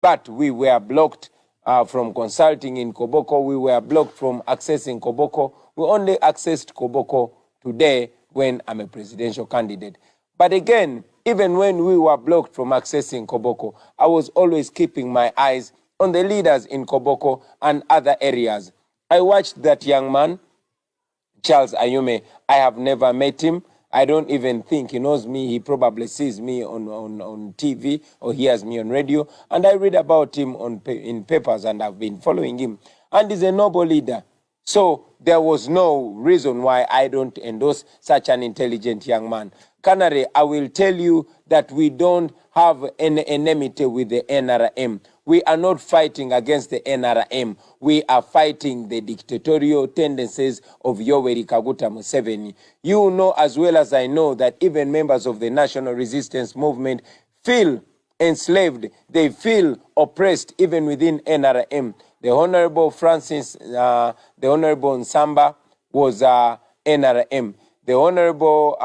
but we were blocked from consulting in Koboko. We were blocked from accessing Koboko. We only accessed Koboko today when I'm a presidential candidate. But again, even when we were blocked from accessing Koboko, I was always keeping my eyes on the leaders in Koboko and other areas. I watched that young man, Charles Ayume. I have never met him. I don't even think he knows me. He probably sees me on TV or hears me on radio. And I read about him in papers, and I've been following him. And he's a noble leader. So there was no reason why I don't endorse such an intelligent young man. Canary, I will tell you that we don't have any enmity with the NRM. We are not fighting against the NRM. We are fighting the dictatorial tendencies of Yoweri Kaguta Museveni. You know as well as I know that even members of the National Resistance Movement feel enslaved. They feel oppressed even within NRM. The Honorable Francis, the Honorable Nsamba was NRM. The Honorable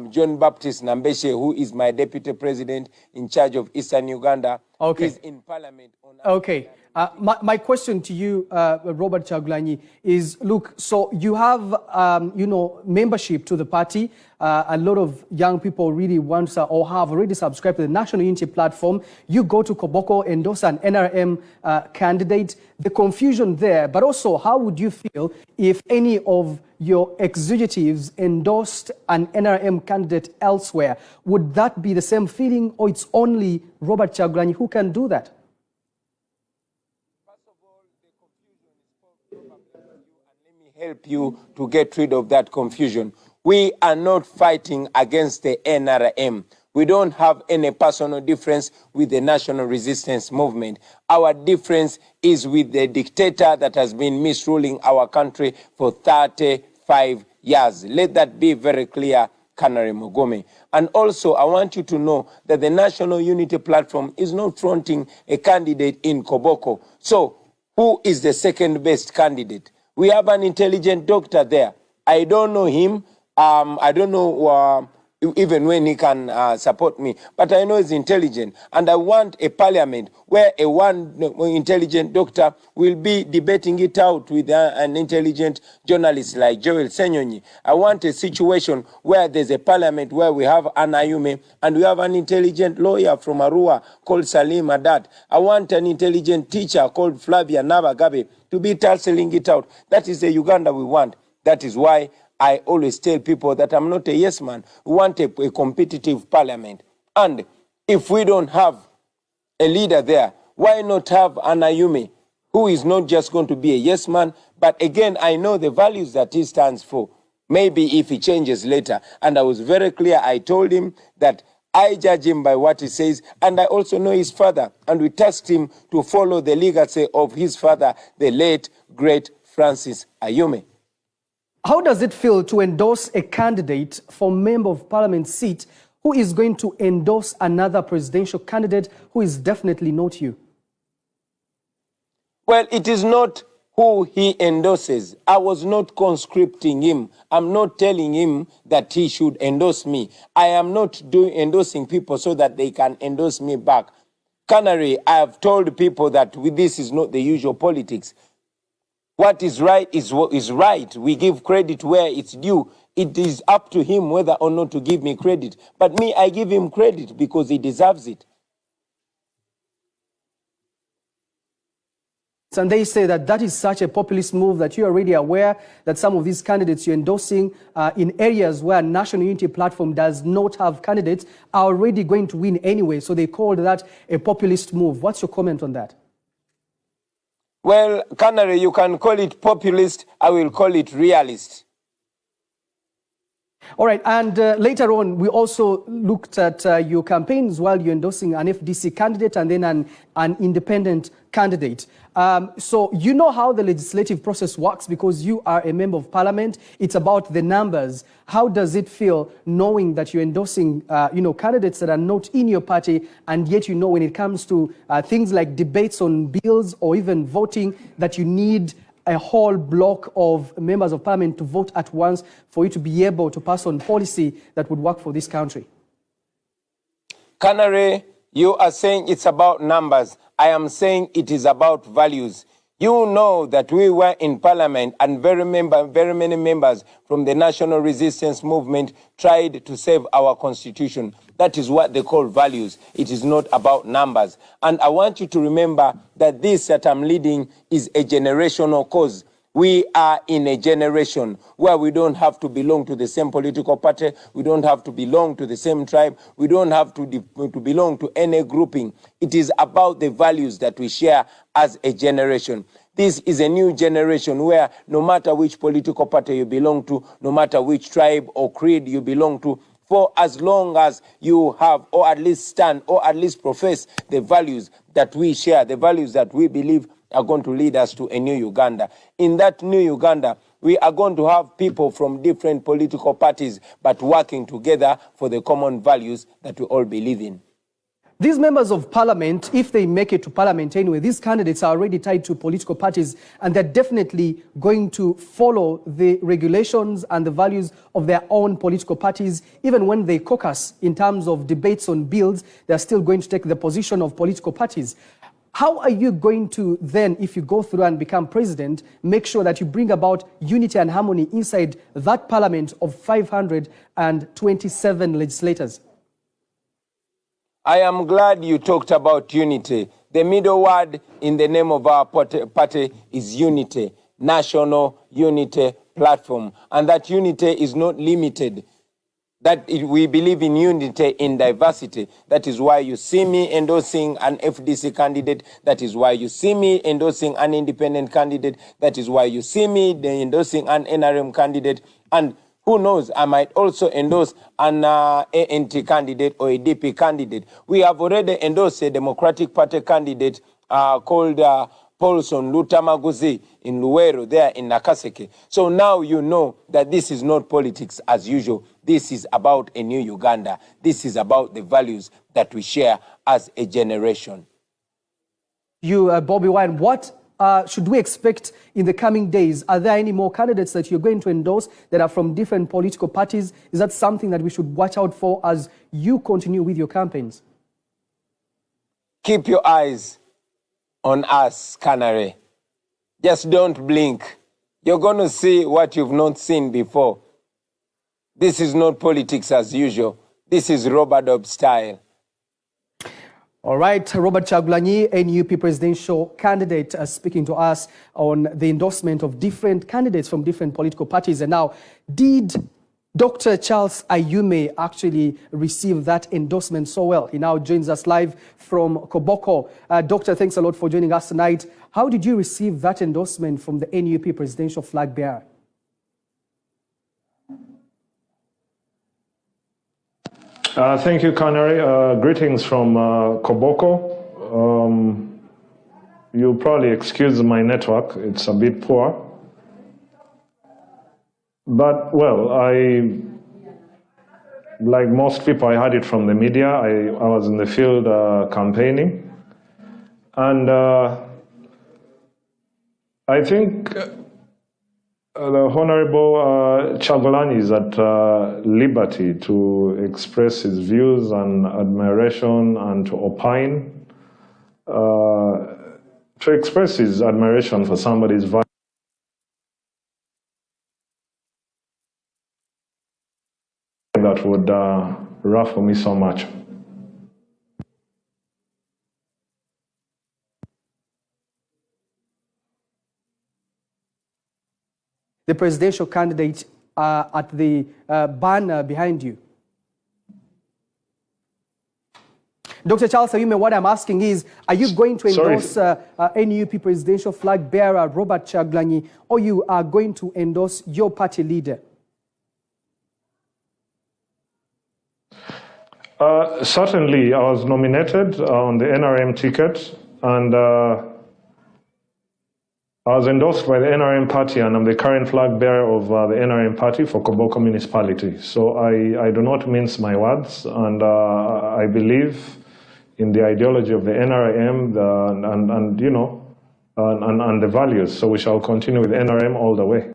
John Baptist Nambeshe, who is my deputy president in charge of Eastern Uganda, is in parliament. Okay. My question to you, Robert Kyagulanyi, is, look, so you have, membership to the party. A lot of young people really want to, or have already subscribed to the National Unity Platform. You go to Koboko, endorse an NRM candidate. The confusion there, but also how would you feel if any of your executives endorsed an NRM candidate elsewhere? Would that be the same feeling, or it's only Robert Kyagulanyi who can do that? First of all, the confusion is probably for you, and let me help you to get rid of that confusion. We are not fighting against the NRM. We don't have any personal difference with the National Resistance Movement. Our difference is with the dictator that has been misruling our country for 35 years. Let that be very clear, Canary Mogome. And also, I want you to know that the National Unity Platform is not fronting a candidate in Koboko. So, who is the second best candidate? We have an intelligent doctor there. I don't know him. I don't know even when he can support me, but I know he's intelligent, and I want a parliament where one intelligent doctor will be debating it out with an intelligent journalist like Joel Senyonyi. I want a situation where there's a parliament where we have an Ayume and we have an intelligent lawyer from Arua called Salim Adat. I want an intelligent teacher called Flavia Nabagabe to be tussling it out. That is the Uganda we want. That is why I always tell people that I'm not a yes man. We want a competitive parliament. And if we don't have a leader there, why not have an Ayume, who is not just going to be a yes man, but again, I know the values that he stands for. Maybe if he changes later. And I was very clear. I told him that I judge him by what he says, and I also know his father. And we tasked him to follow the legacy of his father, the late, great Francis Ayume. How does it feel to endorse a candidate for Member of Parliament seat who is going to endorse another presidential candidate who is definitely not you? Well, it is not who he endorses. I was not conscripting him. I'm not telling him that he should endorse me. I am not endorsing people so that they can endorse me back. Canary, I have told people that this is not the usual politics. What is right is what is right. We give credit where it's due. It is up to him whether or not to give me credit. But me, I give him credit because he deserves it. And they say that that is such a populist move that you're already aware that some of these candidates you're endorsing in areas where National Unity Platform does not have candidates are already going to win anyway. So they called that a populist move. What's your comment on that? Well, Canary, you can call it populist. I will call it realist. All right, and later on, we also looked at your campaigns while you're endorsing an FDC candidate and then an independent candidate. So you know how the legislative process works because you are a member of parliament. It's about the numbers. How does it feel knowing that you're endorsing, candidates that are not in your party, and yet you know when it comes to things like debates on bills or even voting that you need a whole block of members of parliament to vote at once for you to be able to pass on policy that would work for this country? Canary, you are saying it's about numbers. I am saying it is about values. You know that we were in parliament and very many members from the National Resistance Movement tried to save our constitution. That is what they call values. It is not about numbers. And I want you to remember that this that I'm leading is a generational cause. We are in a generation where we don't have to belong to the same political party. We don't have to belong to the same tribe. We don't have to belong to any grouping. It is about the values that we share as a generation. This is a new generation where no matter which political party you belong to, no matter which tribe or creed you belong to, for as long as you have, or at least stand, or at least profess the values that we share, the values that we believe are going to lead us to a new Uganda. In that new Uganda, we are going to have people from different political parties, but working together for the common values that we all believe in. These members of parliament, if they make it to parliament anyway, these candidates are already tied to political parties, and they're definitely going to follow the regulations and the values of their own political parties. Even when they caucus in terms of debates on bills, they're still going to take the position of political parties. How are you going to then, if you go through and become president, make sure that you bring about unity and harmony inside that parliament of 527 legislators? I am glad you talked about unity. The middle word in the name of our party is unity, national unity platform. And that unity is not limited. We believe in unity in diversity. That is why you see me endorsing an FDC candidate. That is why you see me endorsing an independent candidate. That is why you see me endorsing an NRM candidate. And who knows, I might also endorse an ANT candidate or a DP candidate. We have already endorsed a Democratic Party candidate called Paulson Lutamaguzi in Luwero, there in Nakaseke. So now you know that this is not politics as usual. This is about a new Uganda. This is about the values that we share as a generation. You, Bobi Wine, what should we expect in the coming days? Are there any more candidates that you're going to endorse that are from different political parties? Is that something that we should watch out for as you continue with your campaigns? Keep your eyes on us, Canary. Just don't blink. You're going to see what you've not seen before. This is not politics as usual. This is Robert Dobb style. All right, Robert Kyagulanyi, NUP presidential candidate, speaking to us on the endorsement of different candidates from different political parties. And now, did Dr. Charles Ayume actually receive that endorsement so well? He now joins us live from Koboko. Doctor, thanks a lot for joining us tonight. How did you receive that endorsement from the NUP presidential flag bearer? Thank you, Canary. Greetings from Koboko. You'll probably excuse my network. It's a bit poor. But, well, like most people, I heard it from the media. I was in the field campaigning. And I think the Honorable Kyagulanyi is at liberty to express his views and admiration and to opine, to express his admiration for somebody's value that would ruffle me so much. The presidential candidate at the banner behind you. Dr. Charles Ayume, what I'm asking is, are you going to endorse NUP presidential flag bearer Robert Kyagulanyi, or you are going to endorse your party leader? Certainly, I was nominated on the NRM ticket, and I was endorsed by the NRM party, and I'm the current flag bearer of the NRM party for Koboko municipality. So I do not mince my words, and I believe in the ideology of the NRM and the values. So we shall continue with NRM all the way.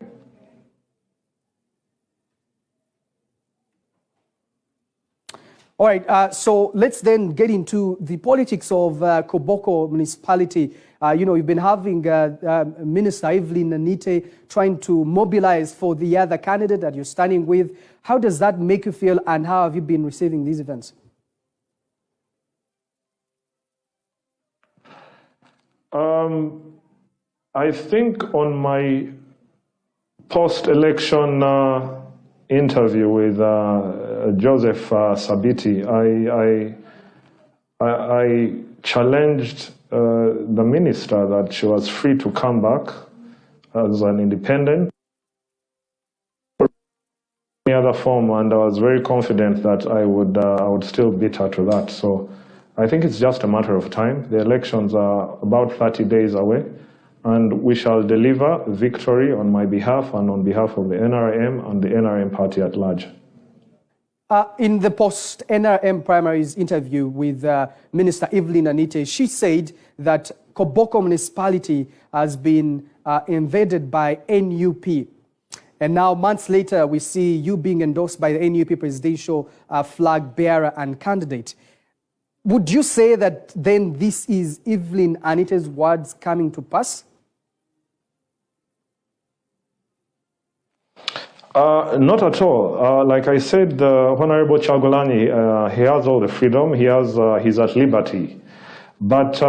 All right, so let's then get into the politics of Koboko municipality. You've been having Minister Evelyn Anite trying to mobilize for the other candidate that you're standing with. How does that make you feel, and how have you been receiving these events? I think on my post-election interview with Joseph Sabiti, I challenged the minister that she was free to come back as an independent any other form, and I was very confident that I would still beat her to that. So I think it's just a matter of time. The elections are about 30 days away, and we shall deliver victory on my behalf and on behalf of the NRM and the NRM party at large. In the post-NRM primaries interview with Minister Evelyn Anite, she said that Koboko municipality has been invaded by NUP. And now, months later, we see you being endorsed by the NUP presidential flag bearer and candidate. Would you say that then this is Evelyn Anite's words coming to pass? Not at all. Like I said, the Honorable Chagulani, he has all the freedom, he's at liberty. But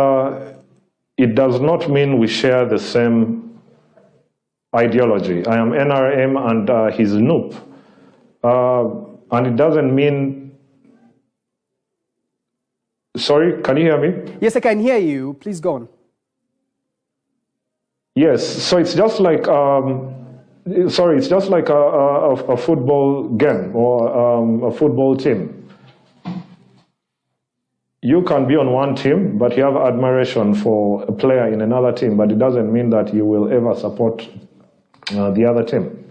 it does not mean we share the same ideology. I am NRM and he's NUP. And it doesn't mean... Sorry, can you hear me? Yes, I can hear you. Please go on. Yes, so it's just like... it's just like a football game or a football team. You can be on one team, but you have admiration for a player in another team, but it doesn't mean that you will ever support the other team.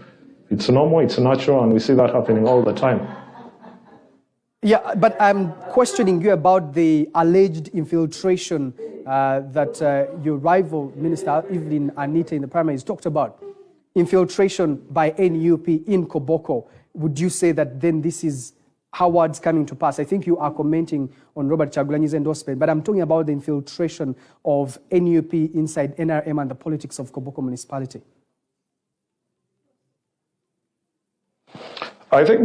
It's normal, it's natural, and we see that happening all the time. Yeah, but I'm questioning you about the alleged infiltration that your rival, Minister Evelyn Anite, in the primaries talked about. Infiltration by NUP in Koboko. Would you say that then this is Howard's coming to pass? I think you are commenting on Robert Chagulani's endorsement, but I'm talking about the infiltration of NUP inside NRM and the politics of Koboko municipality. I think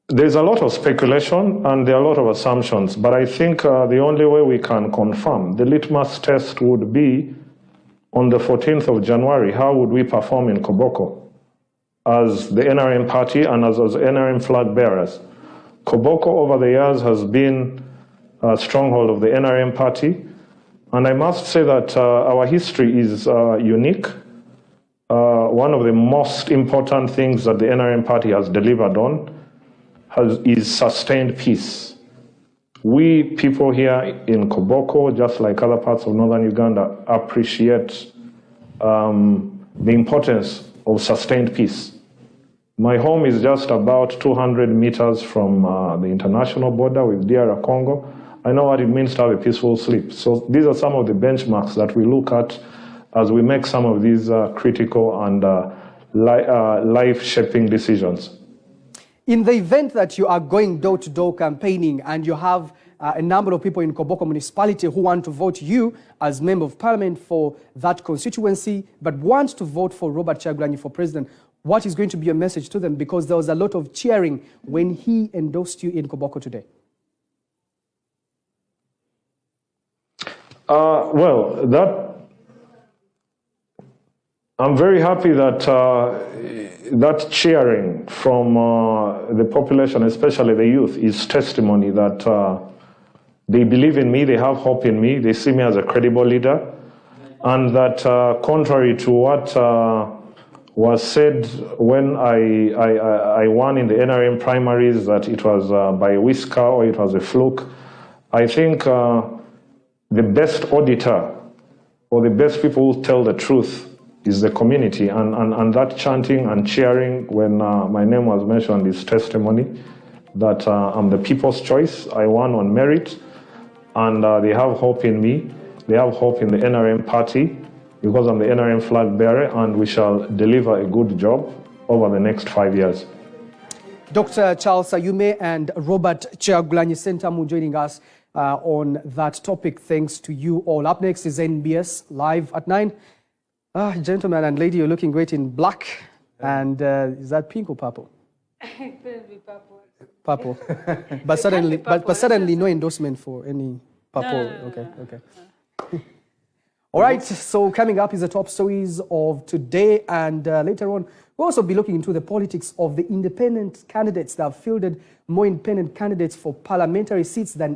there's a lot of speculation and there are a lot of assumptions, but I think the only way we can confirm the litmus test would be on the 14th of January, how would we perform in Koboko as the NRM party and as NRM flag bearers? Koboko over the years has been a stronghold of the NRM party, and I must say that our history is unique. One of the most important things that the NRM party has delivered on is sustained peace. We people here in Koboko, just like other parts of northern Uganda, appreciate the importance of sustained peace. My home is just about 200 meters from the international border with DR Congo. I know what it means to have a peaceful sleep. So these are some of the benchmarks that we look at as we make some of these critical and life-shaping decisions. In the event that you are going door-to-door campaigning and you have a number of people in Koboko municipality who want to vote you as Member of Parliament for that constituency, but want to vote for Robert Chagulani for president, what is going to be your message to them? Because there was a lot of cheering when he endorsed you in Koboko today. I'm very happy that that cheering from the population, especially the youth, is testimony that they believe in me, they have hope in me, they see me as a credible leader, and that contrary to what was said when I won in the NRM primaries, that it was by a whisker or it was a fluke, I think the best auditor or the best people who tell the truth is the community, and that chanting and cheering when my name was mentioned is testimony that I'm the people's choice. I won on merit, and they have hope in me. They have hope in the NRM party because I'm the NRM flag bearer, and we shall deliver a good job over the next 5 years. Dr. Charles Ayume and Robert Kyagulanyi Sentamu joining us on that topic. Thanks to you all. Up next is NBS Live at 9. Gentleman and lady, you're looking great in black. And is that pink or purple? Purple. But suddenly no endorsement for any purple. No. Okay. All right, so coming up is the top stories of today, and later on we'll also be looking into the politics of the independent candidates that have fielded more independent candidates for parliamentary seats than